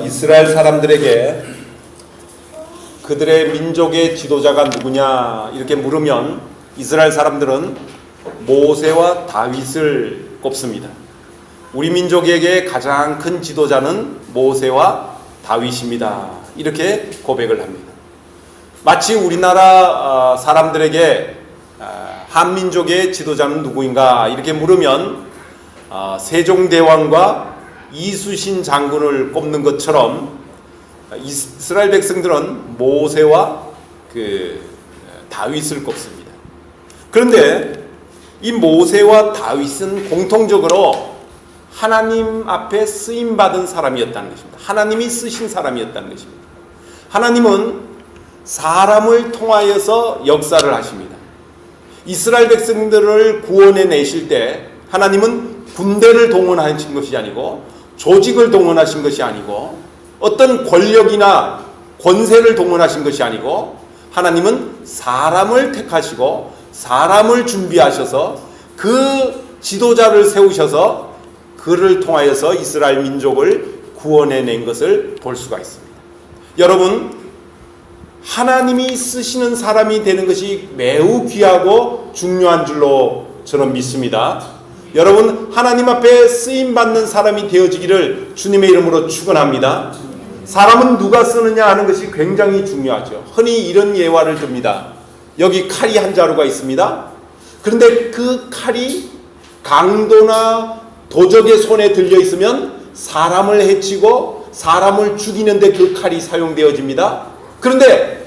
이스라엘 사람들에게 그들의 민족의 지도자가 누구냐 이렇게 물으면 이스라엘 사람들은 모세와 다윗을 꼽습니다. 우리 민족에게 가장 큰 지도자는 모세와 다윗입니다. 이렇게 고백을 합니다. 마치 우리나라 사람들에게 한민족의 지도자는 누구인가 이렇게 물으면 세종대왕과 이순신 장군을 꼽는 것처럼 이스라엘 백성들은 모세와 다윗을 꼽습니다. 그런데 이 모세와 다윗은 공통적으로 하나님 앞에 쓰임받은 사람이었다는 것입니다. 하나님이 쓰신 사람이었다는 것입니다. 하나님은 사람을 통하여서 역사를 하십니다. 이스라엘 백성들을 구원해 내실 때 하나님은 군대를 동원하신 것이 아니고 조직을 동원하신 것이 아니고 어떤 권력이나 권세를 동원하신 것이 아니고 하나님은 사람을 택하시고 사람을 준비하셔서 그 지도자를 세우셔서 그를 통하여서 이스라엘 민족을 구원해 낸 것을 볼 수가 있습니다. 여러분, 하나님이 쓰시는 사람이 되는 것이 매우 귀하고 중요한 줄로 저는 믿습니다. 여러분, 하나님 앞에 쓰임받는 사람이 되어지기를 주님의 이름으로 축원합니다. 사람은 누가 쓰느냐 하는 것이 굉장히 중요하죠. 흔히 이런 예화를 듭니다. 여기 칼이 한 자루가 있습니다. 그런데 그 칼이 강도나 도적의 손에 들려 있으면 사람을 해치고 사람을 죽이는데 그 칼이 사용되어집니다. 그런데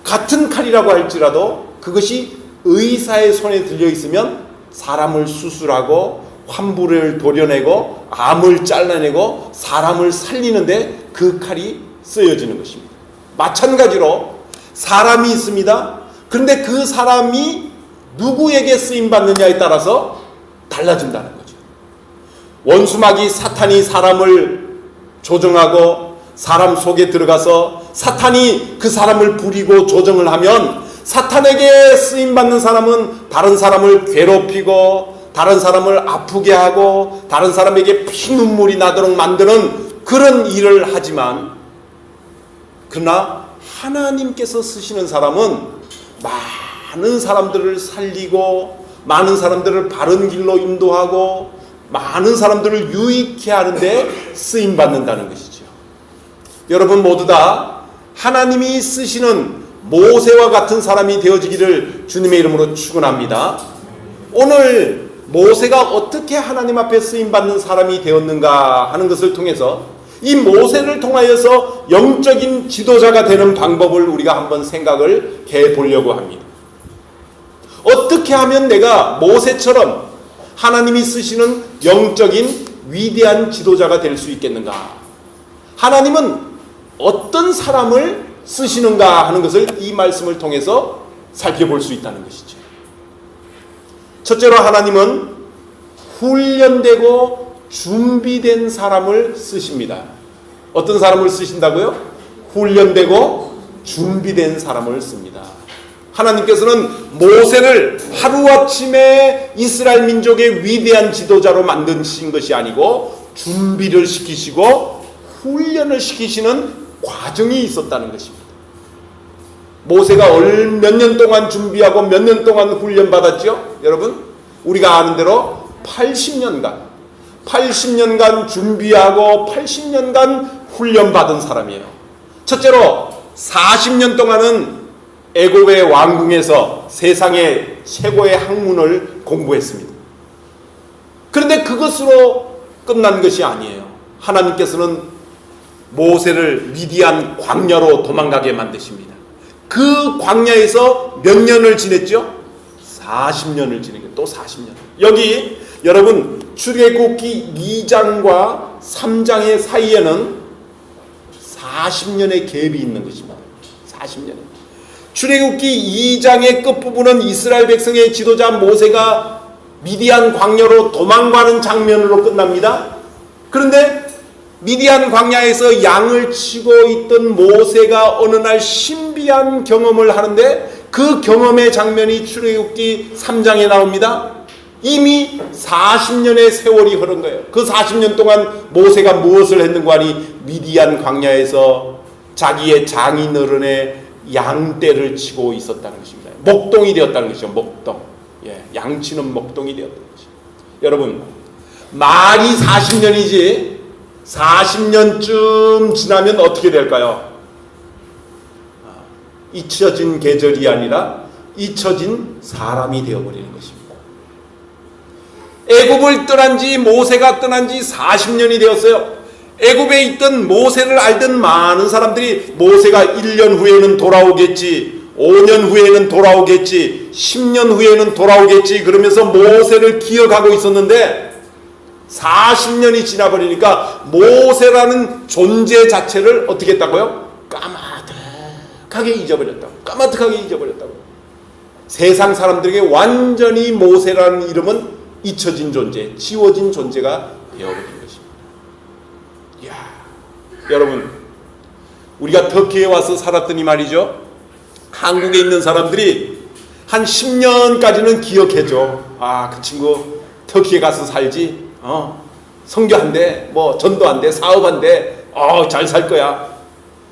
같은 칼이라고 할지라도 그것이 의사의 손에 들려 있으면 사람을 수술하고 환부를 도려내고 암을 잘라내고 사람을 살리는데 그 칼이 쓰여지는 것입니다. 마찬가지로 사람이 있습니다. 그런데 그 사람이 누구에게 쓰임받느냐에 따라서 달라진다는 거죠. 원수마귀 사탄이 사람을 조정하고 사람 속에 들어가서 사탄이 그 사람을 부리고 조정을 하면 사탄에게 쓰임받는 사람은 다른 사람을 괴롭히고 다른 사람을 아프게 하고 다른 사람에게 피눈물이 나도록 만드는 그런 일을 하지만, 그러나 하나님께서 쓰시는 사람은 많은 사람들을 살리고 많은 사람들을 바른 길로 인도하고 많은 사람들을 유익해 하는데 쓰임받는다는 것이죠. 여러분 모두 다 하나님이 쓰시는 모세와 같은 사람이 되어지기를 주님의 이름으로 축원합니다. 오늘 모세가 어떻게 하나님 앞에 쓰임받는 사람이 되었는가 하는 것을 통해서 이 모세를 통하여서 영적인 지도자가 되는 방법을 우리가 한번 생각을 해보려고 합니다. 어떻게 하면 내가 모세처럼 하나님이 쓰시는 영적인 위대한 지도자가 될 수 있겠는가? 하나님은 어떤 사람을 쓰시는가 하는 것을 이 말씀을 통해서 살펴볼 수 있다는 것이죠. 첫째로 하나님은 훈련되고 준비된 사람을 쓰십니다. 어떤 사람을 쓰신다고요? 훈련되고 준비된 사람을 씁니다. 하나님께서는 모세를 하루아침에 이스라엘 민족의 위대한 지도자로 만드신 것이 아니고 준비를 시키시고 훈련을 시키시는 과정이 있었다는 것입니다. 모세가 몇 년 동안 준비하고 몇 년 동안 훈련받았죠? 여러분, 우리가 아는 대로 80년간 준비하고 80년간 훈련받은 사람이에요. 첫째로 40년 동안은 애굽의 왕궁에서 세상의 최고의 학문을 공부했습니다. 그런데 그것으로 끝난 것이 아니에요. 하나님께서는 모세를 미디안 광야로 도망가게 만드십니다. 그 광야에서 몇 년을 지냈죠? 40년을 지내게, 또 40년. 여기 여러분 출애굽기 2장과 3장의 사이에는 40년의 갭이 있는 것입니다. 40년. 출애굽기 2장의 끝부분은 이스라엘 백성의 지도자 모세가 미디안 광야로 도망가는 장면으로 끝납니다. 그런데 미디안 광야에서 양을 치고 있던 모세가 어느 날 신비한 경험을 하는데 그 경험의 장면이 출애굽기 3장에 나옵니다. 이미 40년의 세월이 흐른 거예요. 그 40년 동안 모세가 무엇을 했는가 하니 미디안 광야에서 자기의 장인어른의 양떼를 치고 있었다는 것입니다. 목동이 되었다는 것이죠. 목동. 예, 양치는 목동이 되었다는 것이죠. 여러분, 말이 40년이지 40년쯤 지나면 어떻게 될까요? 잊혀진 계절이 아니라 잊혀진 사람이 되어버리는 것입니다. 애굽을 떠난 지, 모세가 떠난 지 40년이 되었어요. 애굽에 있던 모세를 알던 많은 사람들이 모세가 1년 후에는 돌아오겠지, 5년 후에는 돌아오겠지, 10년 후에는 돌아오겠지 그러면서 모세를 기억하고 있었는데 40년이 지나버리니까 모세라는 존재 자체를 어떻게 했다고요? 까마득하게 잊어버렸다고. 까마득하게 잊어버렸다고. 세상 사람들에게 완전히 모세라는 이름은 잊혀진 존재, 지워진 존재가 되어버린 것입니다. 이야, 여러분, 우리가 터키에 와서 살았더니 말이죠, 한국에 있는 사람들이 한 10년까지는 기억해줘. 아, 그 친구 터키에 가서 살지, 선교한대, 뭐 전도한대, 사업한대, 잘 살 거야.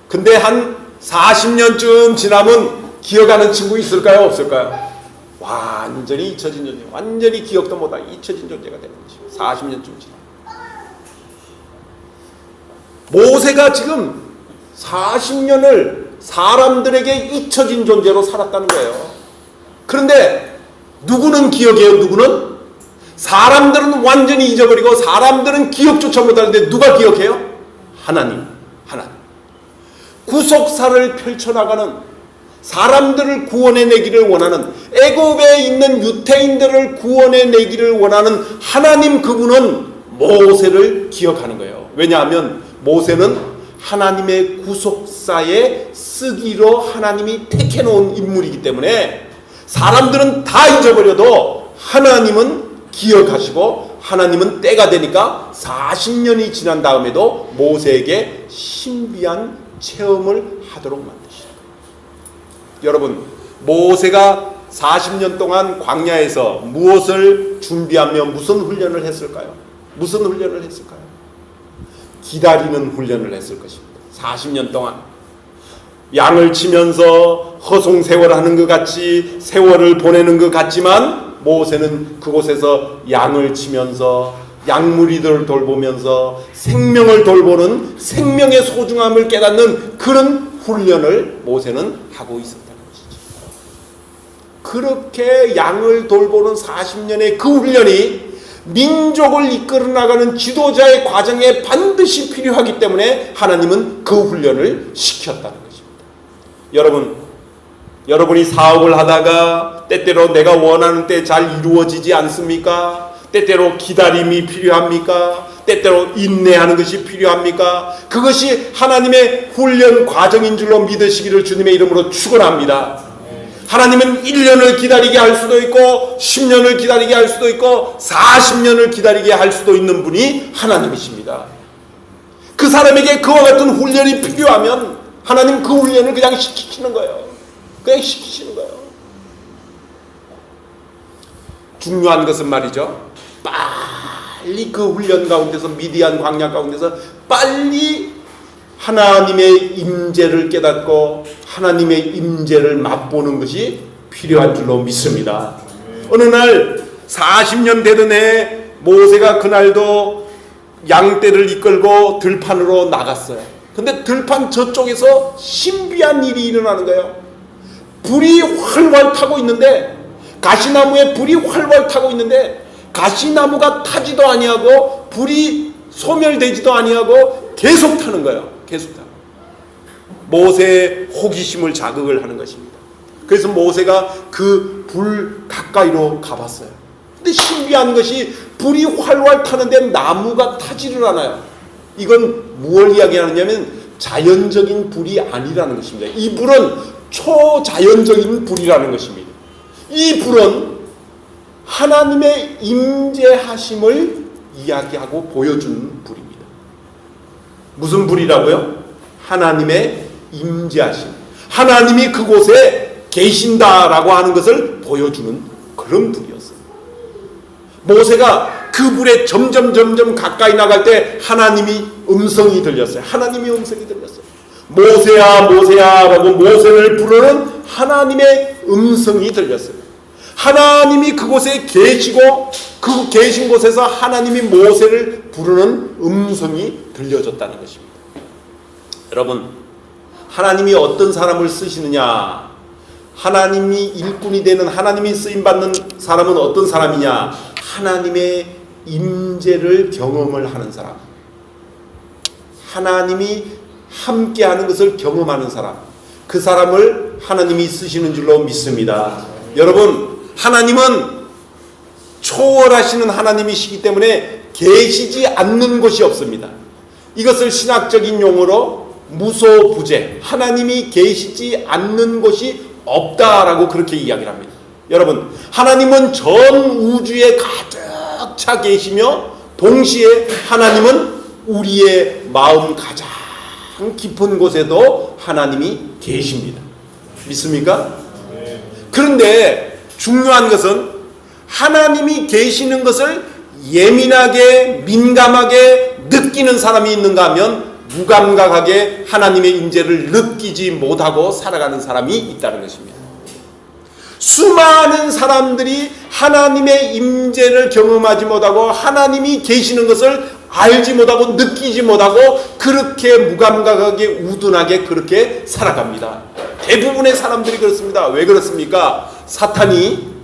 근데 한 40년쯤 지나면 기억하는 친구 있을까요, 없을까요? 완전히 잊혀진 존재, 완전히 기억도 못하고 잊혀진 존재가 되는 것이죠. 40년쯤 지나. 모세가 지금 40년을 사람들에게 잊혀진 존재로 살았다는 거예요. 그런데 누구는 기억해요? 누구는? 사람들은 완전히 잊어버리고 사람들은 기억조차 못하는데 누가 기억해요? 하나님. 구속사를 펼쳐나가는, 사람들을 구원해내기를 원하는, 애굽에 있는 유태인들을 구원해내기를 원하는 하나님, 그분은 모세를 기억하는 거예요. 왜냐하면 모세는 하나님의 구속사에 쓰기로 하나님이 택해놓은 인물이기 때문에 사람들은 다 잊어버려도 하나님은 기억하시고 하나님은 때가 되니까 40년이 지난 다음에도 모세에게 신비한 체험을 하도록 만드시는 거예요. 여러분, 모세가 40년 동안 광야에서 무엇을 준비하며 무슨 훈련을 했을까요? 무슨 훈련을 했을까요? 기다리는 훈련을 했을 것입니다. 40년 동안 양을 치면서 허송세월하는 것 같이 세월을 보내는 것 같지만 모세는 그곳에서 양을 치면서 양무리들을 돌보면서 생명을 돌보는 생명의 소중함을 깨닫는 그런 훈련을 모세는 하고 있었다는 것이죠. 그렇게 양을 돌보는 40년의 그 훈련이 민족을 이끌어 나가는 지도자의 과정에 반드시 필요하기 때문에 하나님은 그 훈련을 시켰다는 것입니다. 여러분이 사업을 하다가 때때로 내가 원하는 때 잘 이루어지지 않습니까? 때때로 기다림이 필요합니까? 때때로 인내하는 것이 필요합니까? 그것이 하나님의 훈련 과정인 줄로 믿으시기를 주님의 이름으로 축원합니다. 하나님은 1년을 기다리게 할 수도 있고 10년을 기다리게 할 수도 있고 40년을 기다리게 할 수도 있는 분이 하나님이십니다. 그 사람에게 그와 같은 훈련이 필요하면 하나님 그 훈련을 그냥 시키시는 거예요. 그냥 시키시는 거예요. 중요한 것은 말이죠, 빨리 그 훈련 가운데서, 미디안 광야 가운데서 빨리 하나님의 임재를 깨닫고 하나님의 임재를 맛보는 것이 필요한 줄로 믿습니다. 어느 날 40년 되던 해 모세가 그날도 양떼를 이끌고 들판으로 나갔어요. 근데 들판 저쪽에서 신비한 일이 일어나는 거예요. 불이 활활 타고 있는데, 가시나무에 불이 활활 타고 있는데 가시나무가 타지도 아니하고 불이 소멸되지도 아니하고 계속 타는 거예요. 계속 타고. 모세의 호기심을 자극을 하는 것입니다. 그래서 모세가 그 불 가까이로 가봤어요. 근데 신기한 것이 불이 활활 타는데 나무가 타지를 않아요. 이건 무엇을 이야기하느냐면 자연적인 불이 아니라는 것입니다. 이 불은 초자연적인 불이라는 것입니다. 이 불은 하나님의 임재하심을 이야기하고 보여주는 불입니다. 무슨 불이라고요? 하나님의 임재하심, 하나님이 그곳에 계신다라고 하는 것을 보여주는 그런 불이었어요. 모세가 그 불에 점점 가까이 나갈 때 하나님이 음성이 들렸어요. 하나님의 음성이 들렸어요. 모세야 모세야 라고 모세를 부르는 하나님의 음성이 들렸어요. 하나님이 그곳에 계시고 그 계신 곳에서 하나님이 모세를 부르는 음성이 들려졌다는 것입니다. 여러분, 하나님이 어떤 사람을 쓰시느냐, 하나님이 일꾼이 되는, 하나님이 쓰임받는 사람은 어떤 사람이냐, 하나님의 임재를 경험을 하는 사람, 하나님이 함께하는 것을 경험하는 사람, 그 사람을 하나님이 쓰시는 줄로 믿습니다. 여러분, 하나님은 초월하시는 하나님이시기 때문에 계시지 않는 곳이 없습니다. 이것을 신학적인 용어로 무소부재, 하나님이 계시지 않는 곳이 없다라고 그렇게 이야기를 합니다. 여러분, 하나님은 전 우주에 가득 차 계시며 동시에 하나님은 우리의 마음 가장 깊은 곳에도 하나님이 계십니다. 믿습니까? 그런데 중요한 것은 하나님이 계시는 것을 예민하게 민감하게 느끼는 사람이 있는가 하면 무감각하게 하나님의 임재를 느끼지 못하고 살아가는 사람이 있다는 것입니다. 수많은 사람들이 하나님의 임재를 경험하지 못하고 하나님이 계시는 것을 알지 못하고 느끼지 못하고 그렇게 무감각하게 우둔하게 그렇게 살아갑니다. 대부분의 사람들이 그렇습니다. 왜 그렇습니까? 사탄이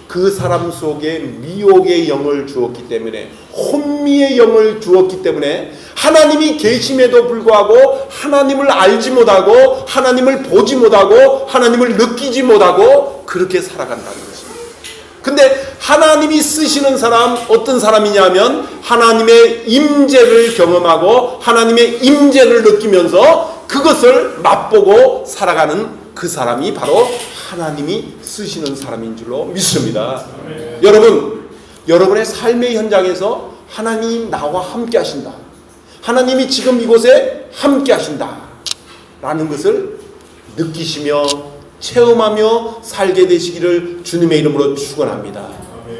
그 사람 속에 미혹의 영을 주었기 때문에, 혼미의 영을 주었기 때문에 하나님이 계심에도 불구하고 하나님을 알지 못하고 하나님을 보지 못하고 하나님을 느끼지 못하고 그렇게 살아간다는 것입니다. 근데 하나님이 쓰시는 사람 어떤 사람이냐면 하나님의 임재를 경험하고 하나님의 임재를 느끼면서 그것을 맛보고 살아가는 그 사람이 바로 하나님이 쓰시는 사람인 줄로 믿습니다. 여러분, 여러분의 삶의 현장에서 하나님 나와 함께 하신다, 하나님이 지금 이곳에 함께 하신다 라는 것을 느끼시며 체험하며 살게 되시기를 주님의 이름으로 축원합니다.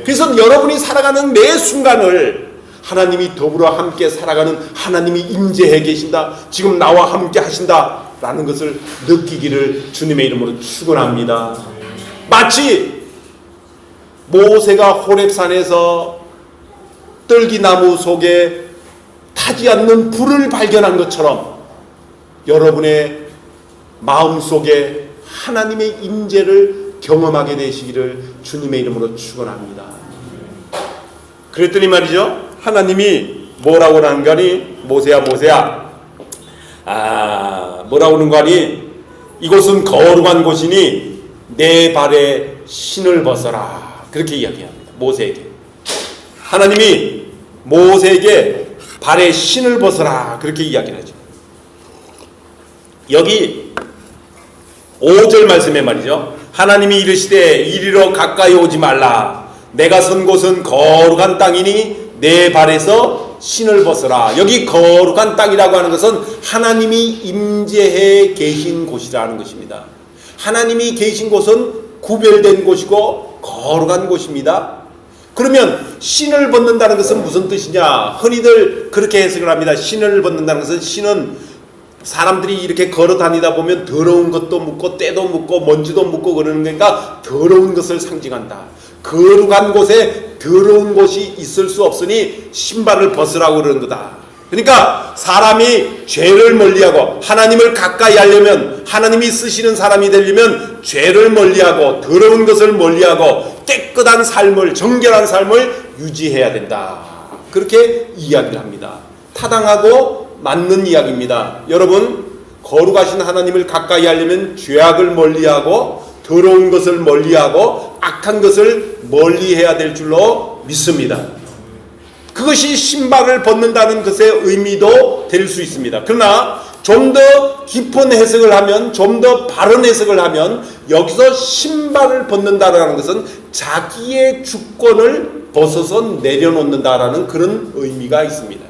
그래서 여러분이 살아가는 매 순간을 하나님이 더불어 함께 살아가는 하나님이 임재해 계신다, 지금 나와 함께 하신다 라는 것을 느끼기를 주님의 이름으로 축원합니다. 마치 모세가 호렙산에서 떨기나무 속에 타지 않는 불을 발견한 것처럼 여러분의 마음속에 하나님의 임재를 경험하게 되시기를 주님의 이름으로 축원합니다. 그랬더니 말이죠, 하나님이 뭐라고 하는 거니? 모세야 뭐라고 하는 거니? 이곳은 거룩한 곳이니 내 발에 신을 벗어라, 그렇게 이야기합니다. 모세에게 하나님이 모세에게 발에 신을 벗어라 그렇게 이야기를 하죠. 여기 5절 말씀에 말이죠, 하나님이 이르시되 이리로 가까이 오지 말라, 내가 선 곳은 거룩한 땅이니 내 발에서 신을 벗어라. 여기 거룩한 땅이라고 하는 것은 하나님이 임재해 계신 곳이라는 것입니다. 하나님이 계신 곳은 구별된 곳이고 거룩한 곳입니다. 그러면 신을 벗는다는 것은 무슨 뜻이냐? 흔히들 그렇게 해석을 합니다. 신을 벗는다는 것은, 신은 사람들이 이렇게 걸어 다니다 보면 더러운 것도 묻고 때도 묻고 먼지도 묻고 그러는 거니까 더러운 것을 상징한다. 거룩한 곳에 더러운 곳이 있을 수 없으니 신발을 벗으라고 그러는 거다. 그러니까 사람이 죄를 멀리하고 하나님을 가까이 하려면, 하나님이 쓰시는 사람이 되려면 죄를 멀리하고 더러운 것을 멀리하고 깨끗한 삶을, 정결한 삶을 유지해야 된다. 그렇게 이야기를 합니다. 타당하고 맞는 이야기입니다. 여러분, 거룩하신 하나님을 가까이 하려면 죄악을 멀리하고 더러운 것을 멀리하고 악한 것을 멀리해야 될 줄로 믿습니다. 그것이 신발을 벗는다는 것의 의미도 될 수 있습니다. 그러나 좀 더 깊은 해석을 하면, 좀 더 바른 해석을 하면, 여기서 신발을 벗는다라는 것은 자기의 주권을 벗어서 내려놓는다라는 그런 의미가 있습니다.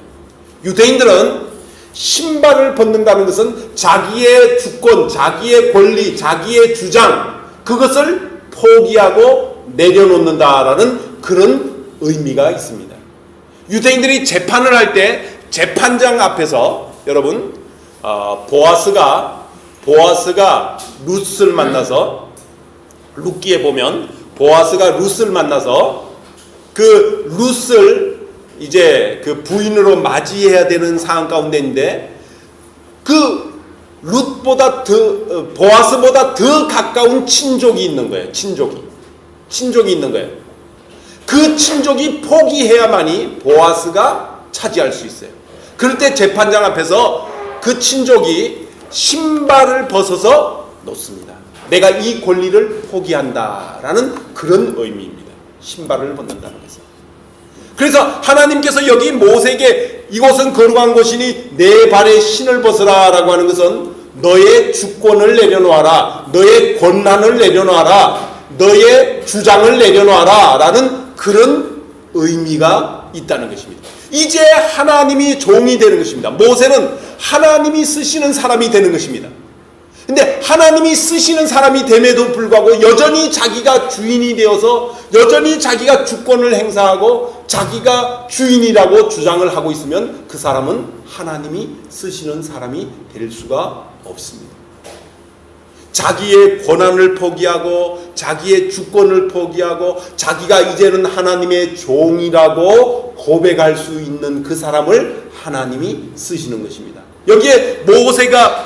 유대인들은 신발을 벗는다는 것은 자기의 주권, 자기의 권리, 자기의 주장, 그것을 포기하고 내려놓는다라는 그런 의미가 있습니다. 유대인들이 재판을 할 때 재판장 앞에서 여러분 보아스가 룻을 만나서 룻기에 보면 보아스가 룻을 만나서 그 룻을 이제 그 부인으로 맞이해야 되는 상황 가운데인데 그 룻보다 보아스보다 더 가까운 친족이 있는 거예요. 친족이 있는 거예요. 그 친족이 포기해야만이 보아스가 차지할 수 있어요. 그럴 때 재판장 앞에서 그 친족이 신발을 벗어서 놓습니다. 내가 이 권리를 포기한다라는 그런 의미입니다. 신발을 벗는다는 것은. 그래서 하나님께서 여기 모세에게 이곳은 거룩한 곳이니 내 발에 신을 벗으라 라고 하는 것은 너의 주권을 내려놓아라, 너의 권한을 내려놓아라, 너의 주장을 내려놓아라 라는 그런 의미가 있다는 것입니다. 이제 하나님이 종이 되는 것입니다. 모세는 하나님이 쓰시는 사람이 되는 것입니다. 근데 하나님이 쓰시는 사람이 됨에도 불구하고 여전히 자기가 주인이 되어서 여전히 자기가 주권을 행사하고 자기가 주인이라고 주장을 하고 있으면 그 사람은 하나님이 쓰시는 사람이 될 수가 없습니다. 자기의 권한을 포기하고 자기의 주권을 포기하고 자기가 이제는 하나님의 종이라고 고백할 수 있는 그 사람을 하나님이 쓰시는 것입니다. 여기에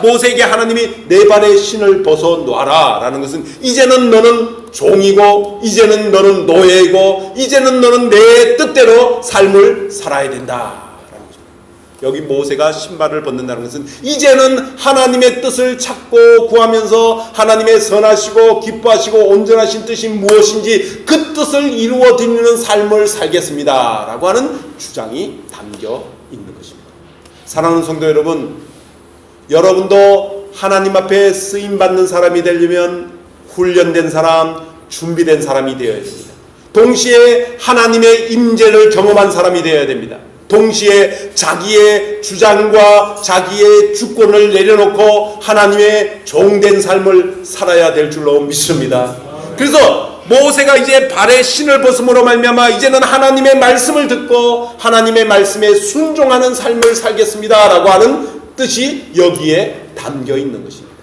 모세에게 하나님이 내 발에 신을 벗어 놔라 라는 것은 이제는 너는 종이고 이제는 너는 노예이고 이제는 너는 내 뜻대로 삶을 살아야 된다 라는 것입니다. 여기 모세가 신발을 벗는다는 것은 이제는 하나님의 뜻을 찾고 구하면서 하나님의 선하시고 기뻐하시고 온전하신 뜻이 무엇인지 그 뜻을 이루어 드리는 삶을 살겠습니다 라고 하는 주장이 담겨 있는 것입니다. 사랑하는 성도 여러분, 여러분도 하나님 앞에 쓰임받는 사람이 되려면 훈련된 사람, 준비된 사람이 되어야 됩니다. 동시에 하나님의 임재를 경험한 사람이 되어야 됩니다. 동시에 자기의 주장과 자기의 주권을 내려놓고 하나님의 종된 삶을 살아야 될 줄로 믿습니다. 그래서 모세가 이제 발에 신을 벗음으로 말미암아 이제는 하나님의 말씀을 듣고 하나님의 말씀에 순종하는 삶을 살겠습니다 라고 하는 뜻이 여기에 담겨 있는 것입니다.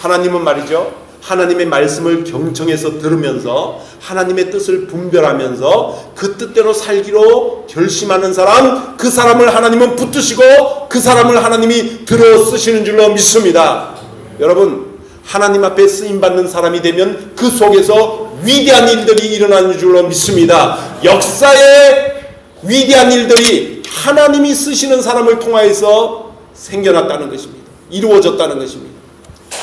하나님은 말이죠, 하나님의 말씀을 경청해서 들으면서 하나님의 뜻을 분별하면서 그 뜻대로 살기로 결심하는 사람, 그 사람을 하나님은 붙드시고 그 사람을 하나님이 들어 쓰시는 줄로 믿습니다. 여러분, 하나님 앞에 쓰임받는 사람이 되면 그 속에서 위대한 일들이 일어나는 줄로 믿습니다. 역사의 위대한 일들이 하나님이 쓰시는 사람을 통하여서 생겨났다는 것입니다. 이루어졌다는 것입니다.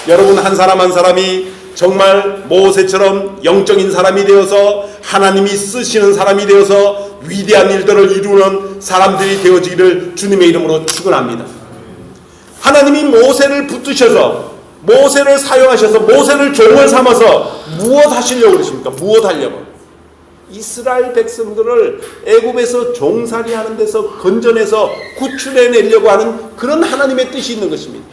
여러분, 한 사람 한 사람이 정말 모세처럼 영적인 사람이 되어서 하나님이 쓰시는 사람이 되어서 위대한 일들을 이루는 사람들이 되어지기를 주님의 이름으로 축원합니다. 하나님이 모세를 붙드셔서 모세를 사용하셔서 모세를 종을 삼아서 무엇 하시려고 그러십니까? 무엇 하려고? 이스라엘 백성들을 애굽에서 종살이 하는 데서 건져내서 구출해내려고 하는 그런 하나님의 뜻이 있는 것입니다.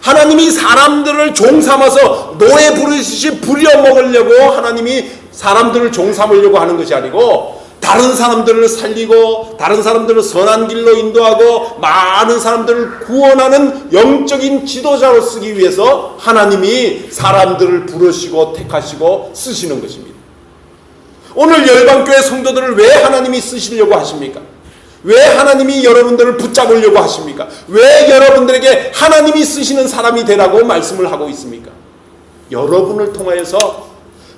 하나님이 사람들을 종 삼아서 노예 부르듯이 부려먹으려고 하나님이 사람들을 종 삼으려고 하는 것이 아니고 다른 사람들을 살리고 다른 사람들을 선한 길로 인도하고 많은 사람들을 구원하는 영적인 지도자로 쓰기 위해서 하나님이 사람들을 부르시고 택하시고 쓰시는 것입니다. 오늘 열방교회 성도들을 왜 하나님이 쓰시려고 하십니까? 왜 하나님이 여러분들을 붙잡으려고 하십니까? 왜 여러분들에게 하나님이 쓰시는 사람이 되라고 말씀을 하고 있습니까? 여러분을 통하여서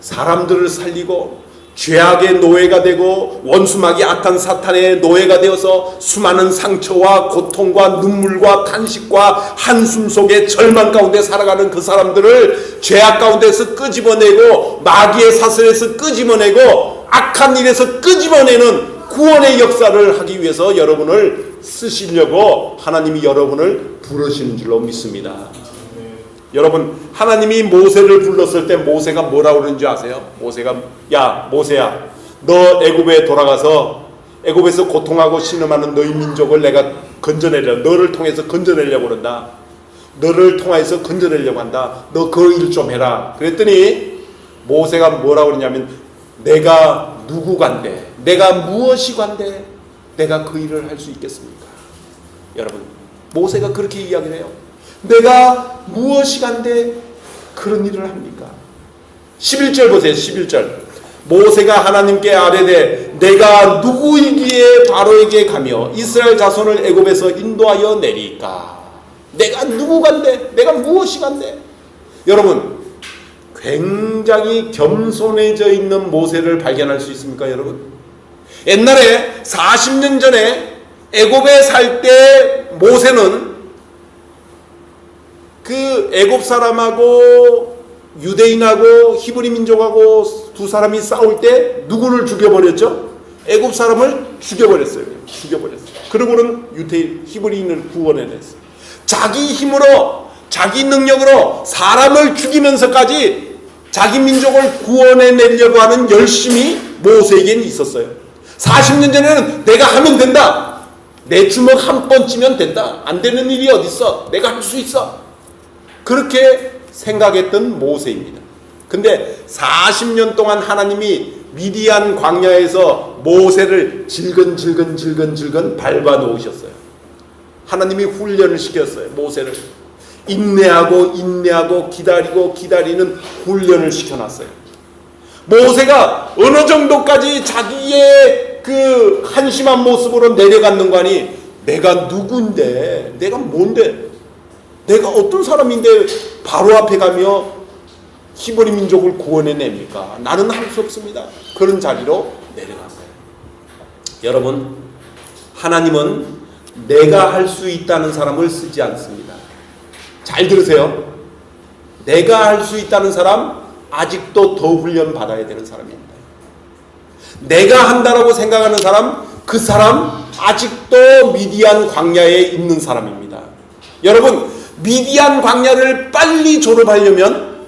사람들을 살리고 죄악의 노예가 되고 원수마귀 악한 사탄의 노예가 되어서 수많은 상처와 고통과 눈물과 탄식과 한숨 속에 절망 가운데 살아가는 그 사람들을 죄악 가운데서 끄집어내고 마귀의 사슬에서 끄집어내고 악한 일에서 끄집어내는 구원의 역사를 하기 위해서 여러분을 쓰시려고 하나님이 여러분을 부르시는 줄로 믿습니다. 여러분, 하나님이 모세를 불렀을 때 모세가 뭐라고 그러는지 아세요? 모세가, 야 모세야, 너 애굽에 돌아가서 애굽에서 고통하고 신음하는 너희 민족을 내가 건져내려고, 너를 통해서 건져내려고 그런다. 너를 통해서 건져내려고 한다. 너 그 일 좀 해라. 그랬더니 모세가 뭐라고 그러냐면 내가 누구간데, 내가 무엇이간데 내가 그 일을 할 수 있겠습니까? 여러분, 모세가 그렇게 이야기를 해요. 내가 무엇이간데 그런 일을 합니까? 11절 보세요. 11절. 모세가 하나님께 아뢰되 내가 누구이기에 바로에게 가며 이스라엘 자손을 애굽에서 인도하여 내리까? 내가 누구간데, 내가 무엇이간데? 여러분, 굉장히 겸손해져 있는 모세를 발견할 수 있습니까, 여러분? 옛날에 40년 전에 애굽에 살 때 모세는 그 애굽 사람하고 유대인하고 히브리 민족하고 두 사람이 싸울 때 누구를 죽여버렸죠? 애굽 사람을 죽여버렸어요. 그러고는 유대인 히브리인을 구원해냈어요. 자기 힘으로, 자기 능력으로 사람을 죽이면서까지 자기 민족을 구원해내려고 하는 열심이 모세에겐 있었어요. 40년 전에는 내가 하면 된다, 내 주먹 한 번 찌면 된다, 안 되는 일이 어딨어, 내가 할 수 있어, 그렇게 생각했던 모세입니다. 근데 40년 동안 하나님이 미디안 광야에서 모세를 질근질근 밟아 놓으셨어요. 하나님이 훈련을 시켰어요. 모세를 인내하고 기다리는 훈련을 시켜놨어요. 모세가 어느 정도까지 자기의 그 한심한 모습으로 내려갔는가니, 내가 누군데, 내가 뭔데, 내가 어떤 사람인데 바로 앞에 가며 히브리 민족을 구원해냅니까? 나는 할 수 없습니다. 그런 자리로 내려간 거예요. 여러분, 하나님은 내가 할 수 있다는 사람을 쓰지 않습니다. 잘 들으세요. 내가 할 수 있다는 사람, 아직도 더 훈련 받아야 되는 사람입니다. 내가 한다라고 생각하는 사람, 그 사람 아직도 미디안 광야에 있는 사람입니다. 여러분, 미디안 광야를 빨리 졸업하려면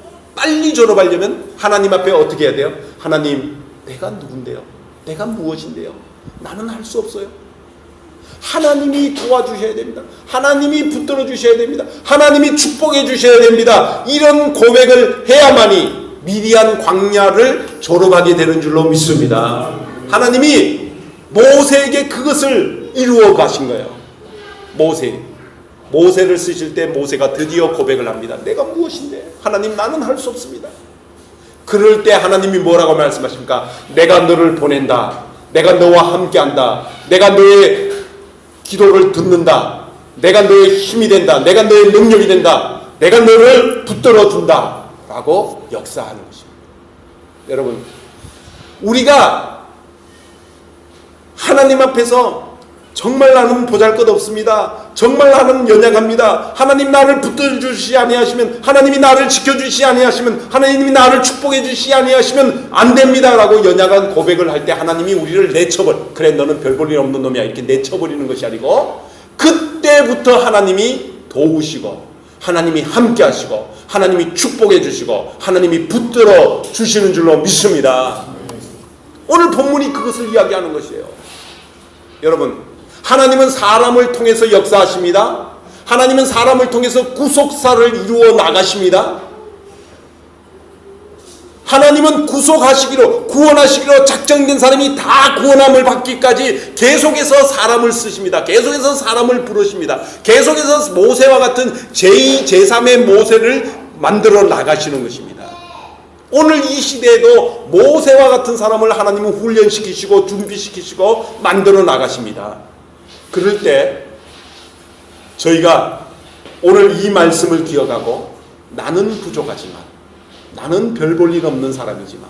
하나님 앞에 어떻게 해야 돼요? 하나님, 내가 누군데요? 내가 무엇인데요? 나는 할 수 없어요. 하나님이 도와주셔야 됩니다. 하나님이 붙들어 주셔야 됩니다. 하나님이 축복해 주셔야 됩니다. 이런 고백을 해야만이 미디안 광야를 졸업하게 되는 줄로 믿습니다. 하나님이 모세에게 그것을 이루어 가신 거예요. 모세를 쓰실 때 모세가 드디어 고백을 합니다. 내가 무엇인데? 하나님, 나는 할 수 없습니다. 그럴 때 하나님이 뭐라고 말씀하십니까? 내가 너를 보낸다. 내가 너와 함께한다. 내가 너의 기도를 듣는다. 내가 너의 힘이 된다. 내가 너의 능력이 된다. 내가 너를 붙들어 준다. 라고 역사하는 것입니다. 여러분, 우리가 하나님 앞에서 정말 나는 보잘것없습니다, 정말 나는 연약합니다, 하나님 나를 붙들어주시지 아니하시면, 하나님이 나를 지켜주시지 아니하시면, 하나님이 나를 축복해주시지 아니하시면 안 됩니다 라고 연약한 고백을 할 때 하나님이 우리를 그래 너는 별 볼 일 없는 놈이야 이렇게 내쳐버리는 것이 아니고, 그때부터 하나님이 도우시고 하나님이 함께 하시고 하나님이 축복해 주시고 하나님이 붙들어 주시는 줄로 믿습니다. 오늘 본문이 그것을 이야기하는 것이에요. 여러분, 하나님은 사람을 통해서 역사하십니다. 하나님은 사람을 통해서 구속사를 이루어 나가십니다. 하나님은 구속하시기로, 구원하시기로 작정된 사람이 다 구원함을 받기까지 계속해서 사람을 쓰십니다. 계속해서 사람을 부르십니다. 계속해서 모세와 같은 제2, 제3의 모세를 만들어 나가시는 것입니다. 오늘 이 시대에도 모세와 같은 사람을 하나님은 훈련시키시고 준비시키시고 만들어 나가십니다. 그럴 때 저희가 오늘 이 말씀을 기억하고, 나는 부족하지만, 나는 별 볼 일 없는 사람이지만,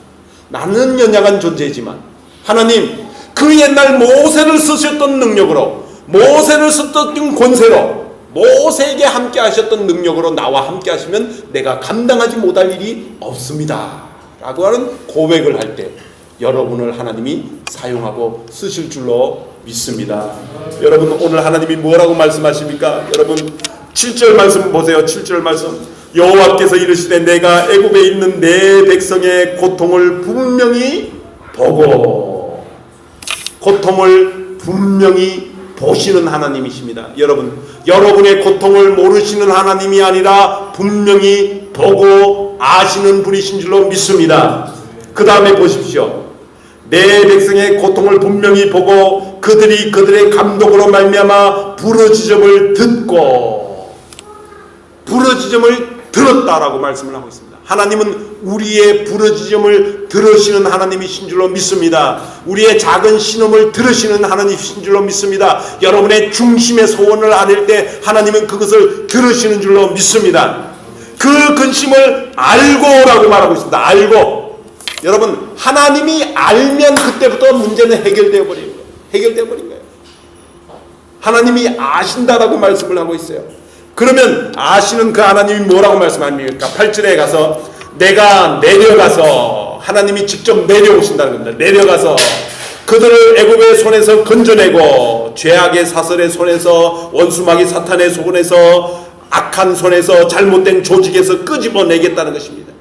나는 연약한 존재지만, 하나님 그 옛날 모세를 쓰셨던 능력으로, 모세를 썼던 권세로, 모세에게 함께 하셨던 능력으로 나와 함께 하시면 내가 감당하지 못할 일이 없습니다 라고 하는 고백을 할 때 여러분을 하나님이 사용하고 쓰실 줄로 믿습니다. 여러분, 오늘 하나님이 뭐라고 말씀하십니까? 여러분, 7절 말씀 보세요. 7절 말씀, 여호와께서 이르시되 내가 애굽에 있는 내 백성의 고통을 분명히 보고, 고통을 분명히 보시는 하나님이십니다. 여러분의 고통을 모르시는 하나님이 아니라 분명히 보고 아시는 분이신 줄로 믿습니다. 그 다음에 보십시오. 내 백성의 고통을 분명히 보고 그들이 그들의 감독으로 말미암아 부르짖음을 듣고 부르짖음을 들었다라고 말씀을 하고 있습니다. 하나님은 우리의 부르짖음을 들으시는 하나님이신 줄로 믿습니다. 우리의 작은 신음을 들으시는 하나님이신 줄로 믿습니다. 여러분의 중심의 소원을 아릴 때 하나님은 그것을 들으시는 줄로 믿습니다. 그 근심을 알고라고 말하고 있습니다. 알고. 여러분, 하나님이 알면 그때부터 문제는 해결되어 버린 거예요. 해결되어 버린 거예요. 하나님이 아신다라고 말씀을 하고 있어요. 그러면 아시는 그 하나님이 뭐라고 말씀합니까? 8절에 가서 내가 내려가서, 하나님이 직접 내려오신다는 겁니다. 내려가서 그들을 애굽의 손에서 건져내고 죄악의 사슬의 손에서, 원수마귀 사탄의 손에서, 악한 손에서, 잘못된 조직에서 끄집어내겠다는 것입니다.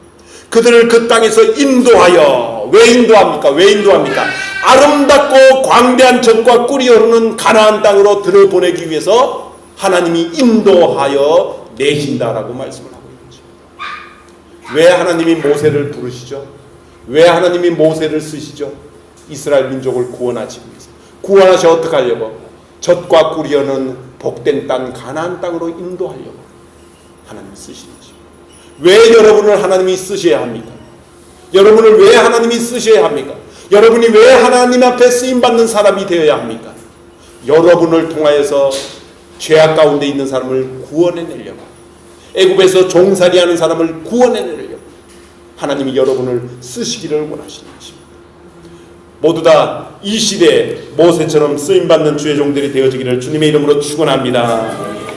그들을 그 땅에서 인도하여, 왜 인도합니까? 왜 인도합니까? 아름답고 광대한 젖과 꿀이 흐르는 가나안 땅으로 들어보내기 위해서 하나님이 인도하여 내신다라고 말씀을 하고 있는 것입니다. 왜 하나님이 모세를 부르시죠? 왜 하나님이 모세를 쓰시죠? 이스라엘 민족을 구원하시기 위해서. 구원하셔 어떻게 하려고? 젖과 꿀이 흐르는 복된 땅 가나안 땅으로 인도하려고 하나님이 쓰시는 것입니다. 왜 여러분을 하나님이 쓰셔야 합니까? 여러분을 왜 하나님이 쓰셔야 합니까? 여러분이 왜 하나님 앞에 쓰임받는 사람이 되어야 합니까? 여러분을 통하여서 죄악 가운데 있는 사람을 구원해내려고, 애굽에서 종살이하는 사람을 구원해내려고 하나님이 여러분을 쓰시기를 원하시는 것입니다. 모두 다 이 시대에 모세처럼 쓰임받는 주의 종들이 되어지기를 주님의 이름으로 축원합니다.